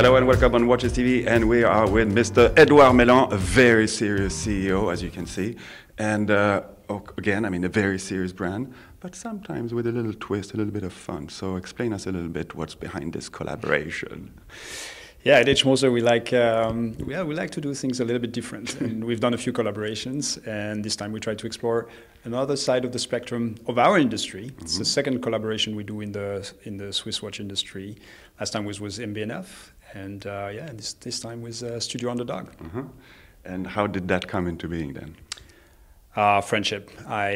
Hello and welcome on Watches TV, and we are with Mr. Edouard Melan, a very serious CEO, as you can see, and again, I mean, a very serious brand, but sometimes with a little twist, a little bit of fun. So explain us a little bit what's behind this collaboration. Yeah, at H.Moser we like to do things a little bit different, and we've done a few collaborations, and this time we try to explore another side of the spectrum of our industry. Mm-hmm. It's the second collaboration we do in the Swiss watch industry. Last time was mb&f, and this time with Studio Underdog. Mm-hmm. And how did that come into being then? Friendship. I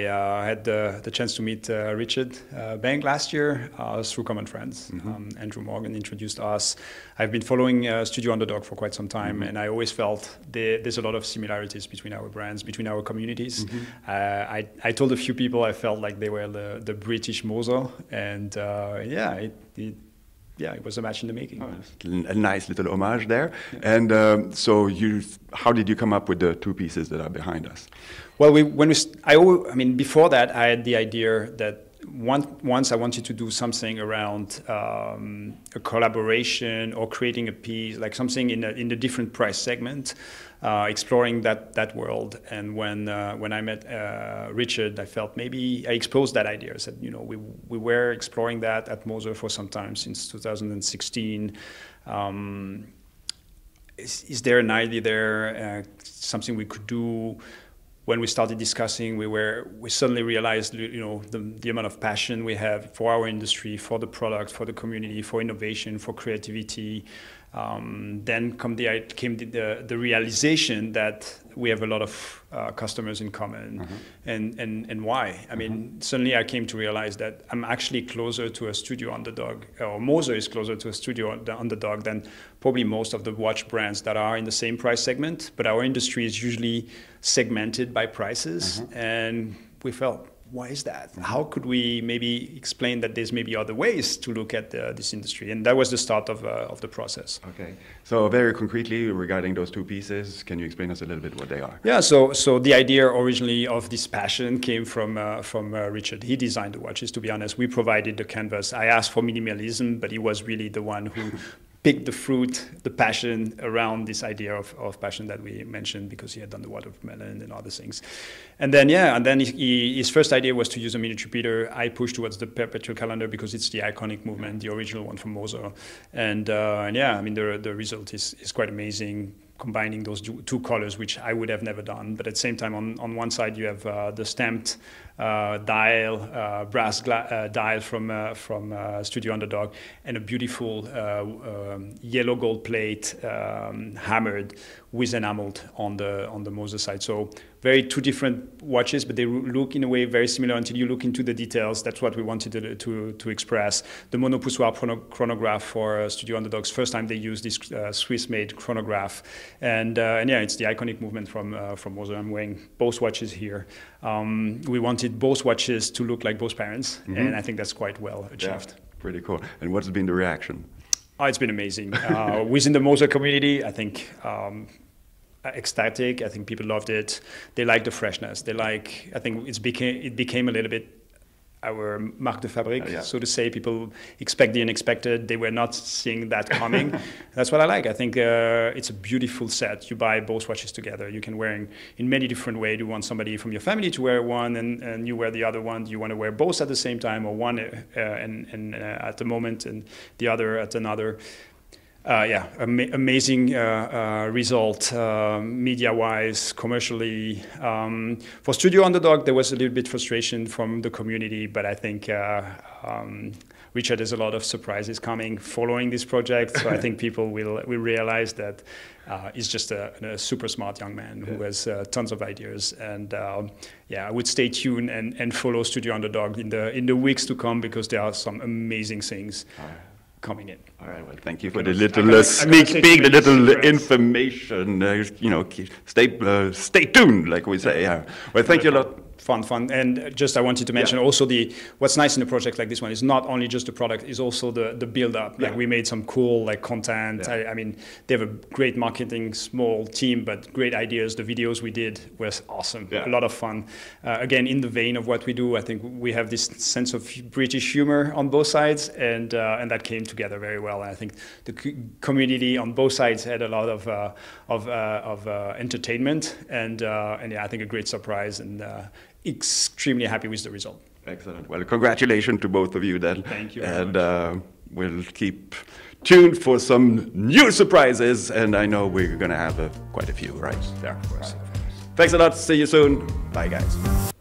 had the chance to meet Richard Bank last year through common friends. Mm-hmm. Andrew Morgan introduced us. I've been following Studio Underdog for quite some time, mm-hmm. and I always felt there's a lot of similarities between our brands, between our communities. Mm-hmm. I told a few people I felt like they were the British Moser, and it was a match in the making. Oh, a nice little homage there. Yeah. And how did you come up with the two pieces that are behind us? Well, before that, I had the idea that once I wanted to do something around a collaboration or creating a piece, like something in a different price segment, exploring that world. And when I met Richard, I felt maybe I exposed that idea. I said, we were exploring that at Moser for some time, since 2016. Is there an idea there, something we could do? When we started discussing, we suddenly realized, the amount of passion we have for our industry, for the product, for the community, for innovation, for creativity. Then came the realization that we have a lot of customers in common, mm-hmm. and why? I mean, suddenly I came to realize that I'm actually closer to a Studio Underdog, or Moser is closer to a Studio Underdog than probably most of the watch brands that are in the same price segment. But our industry is usually segmented by prices, mm-hmm. and we felt, why is that? Mm-hmm. How could we maybe explain that there's maybe other ways to look at this industry? And that was the start of the process. Okay. So very concretely regarding those two pieces, can you explain us a little bit what they are? Yeah. So the idea originally of this passion came from Richard. He designed the watches. To be honest, we provided the canvas. I asked for minimalism, but he was really the one who picked the fruit, the passion around this idea of passion that we mentioned, because he had done the watermelon and other things. And then his first idea was to use a minute repeater. I pushed towards the perpetual calendar because it's the iconic movement, the original one from Moser. The result is quite amazing, combining those two colors, which I would have never done. But at the same time, on one side, you have the stamped dial, brass dial from Studio Underdog, and a beautiful yellow gold plate hammered with enameled on the Moser side. So two different watches, but they look in a way very similar until you look into the details. That's what we wanted to express. The monopoussoir chronograph for Studio Underdog's first time they used this Swiss-made chronograph, and it's the iconic movement from Moser. I'm wearing both watches here. We wanted both watches to look like both parents, mm-hmm. and I think that's quite well achieved. Yeah, pretty cool. And what's been the reaction? Oh, it's been amazing. Within the Moser community, I think ecstatic. I think people loved it. They like the freshness. I think it became a little bit our marque de fabrique, so to say. People expect the unexpected. They were not seeing that coming. That's what I like. I think it's a beautiful set. You buy both watches together. You can wear in many different ways. You want somebody from your family to wear one, and you wear the other one. You want to wear both at the same time, or one at the moment and the other at another. Amazing result, media-wise, commercially. For Studio Underdog, there was a little bit frustration from the community, but I think Richard has a lot of surprises coming following this project. So I think people will realize that he's just a super smart young man who has tons of ideas. And I would stay tuned and follow Studio Underdog in the weeks to come, because there are some amazing things coming in. All right. Well, thank you for the little sneak peek, the little information. Stay tuned, like we say. Yeah. Well, thank you a lot. fun. And just I wanted to mention also what's nice in a project like this one is not only just the product, is also the build up. Like we made some cool like content. I mean, they have a great marketing small team, but great ideas. The videos we did was awesome. A lot of fun. Again, in the vein of what we do, I think we have this sense of British humor on both sides, and that came together very well. And I think the community on both sides had a lot of entertainment, and yeah, I think a great surprise, and extremely happy with the result. Excellent. Well, congratulations to both of you then. Thank you. And we'll keep tuned for some new surprises, and I know we're going to have quite a few right there. Of course. Thanks a lot. See you soon. Bye, guys.